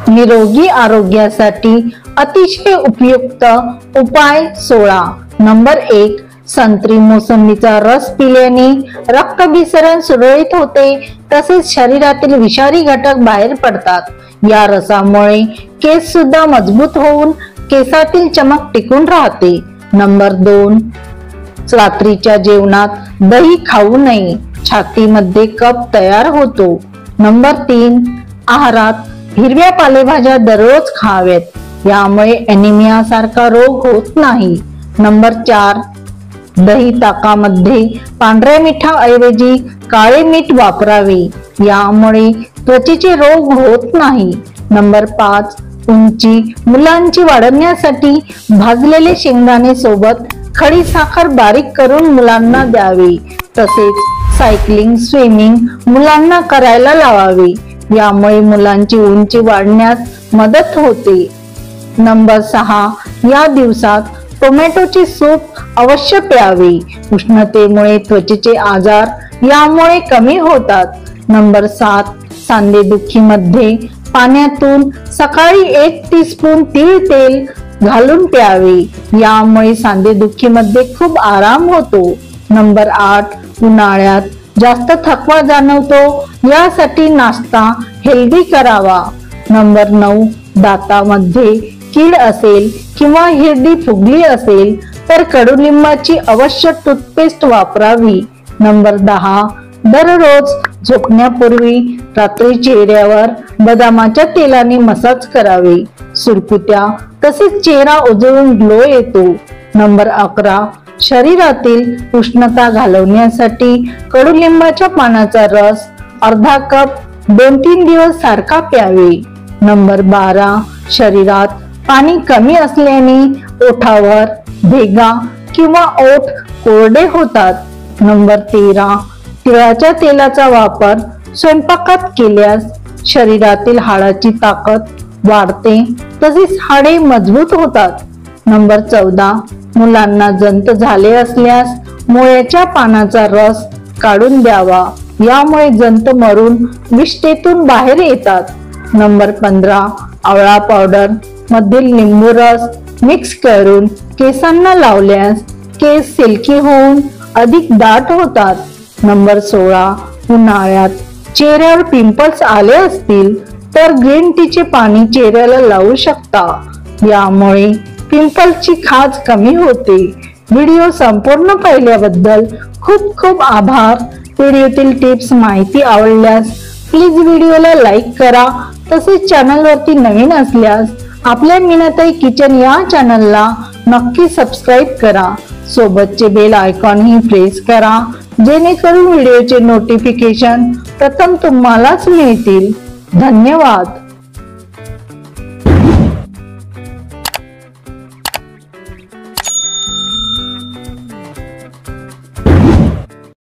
निरोगी आरोग्यासाठी अतिशय उपयुक्त उपाय 16। नंबर 1, संत्री मोसंबीचा रस पिल्याने रक्ताभिसरण सुरळीत होते, तसेच शरीरातील विषारी घटक बाहेर पडतात। या रसामुळे केस सुद्धा मजबूत होऊन केसातील चमक टिकून राहते। नंबर 2, रात्रीच्या जेवणात दही खाऊ नये, छातीमध्ये कफ तयार होतो। नंबर 3, आहारात हिरव्या पालेभाज्या दररोज खाव्यात, यामुळे एनिमिया सारखा रोग होत नाही। नंबर 4, दही ताकामध्ये पांढऱ्या मिठाऐवजी काळे मीठ वापरावे, यामुळे त्वचेचे रोग होत नाही। नंबर 5, उंची मुलांची वाढवण्यासाठी भाजलेले शेंगदाणे सोबत खडी साखर बारीक करून मुलांना द्यावे, तसेच सायकलिंग, स्विमिंग मुलांना करायला लावावे, यामुळे मुलांची उंची वाढण्यास मदत होते। नंबर 6, या दिवसात टोमॅटोचे सूप अवश्य प्यावे, उष्णतेमुळे त्वचेचे आजार यामुळे कमी होतात। नंबर 7, सांधेदुखीमध्ये पाण्यातून सकाळी 1 टीस्पून तीळ तेल घालून प्यावे, यामुळे सांधेदुखीमध्ये खूप आराम होतो। नंबर 8, उन्हाळ्यात जास्त थकवा जाणवतो, यासाठी नाश्ता हेल्दी करावा। नंबर 9, दातामध्ये कीड असेल किंवा हिरडी फुगली असेल तर कडुलिंबाची अवश्य टूथपेस्ट वापरावी। नंबर 10, दररोज झोपण्यापूर्वी रात्री चेहऱ्यावर बदामाच्या तेलाने मसाज करावे, सुरकुत्या तसेच चेहरा उजळून ग्लो येतो। नंबर 11, शरीरातील उष्णता घालवण्यासाठी कडुलिंबाच्या पानाचा रस अर्धा कप 2-3 दिवस सारखा प्यावे। नंबर 12, शरीरात पाणी कमी असल्याने ओठावर भेगा किंवा ओठ कोरडे होतात। नंबर 13, तिळाच्या तेलाचा वापर स्वयंपाकात केल्यास शरीरातील हाडाची ताकद वाढते, तसेच हाडे मजबूत होतात। नंबर 14, मुलांना जंत झाले असल्यास मोळ्याच्या पानाचा रस काढून द्यावा, यामुळे जंत मरून विष्ठेतून बाहेर येतात। नंबर 15, आवळा पावडर मधील लिंबू रस मिक्स करून केसांना लावल्यास केस सिल्की होऊन अधिक दाट होतात। नंबर 16, उन्हाळ्यात चेहऱ्यावर पिंपल्स आले असतील तर ग्रीन टीचे पाणी चेहऱ्याला लावू शकता, यामुळे पिंपल्सची खाज कमी होते। व्हिडिओ संपूर्ण पाहिल्याबद्दल खूप खूप आभार। व्हिडिओतील टिप्स माहिती आवडल्यास प्लीज व्हिडिओला लाईक करा, तसेच चॅनलवरती नवीन असल्यास आपल्या मीनाताई किचन या चॅनलला नक्की सबस्क्राईब करा, सोबतचे बेल आयकॉन ही प्रेस करा, जेणेकरून व्हिडिओचे नोटिफिकेशन प्रथम तुम्हालाच मिळतील। धन्यवाद।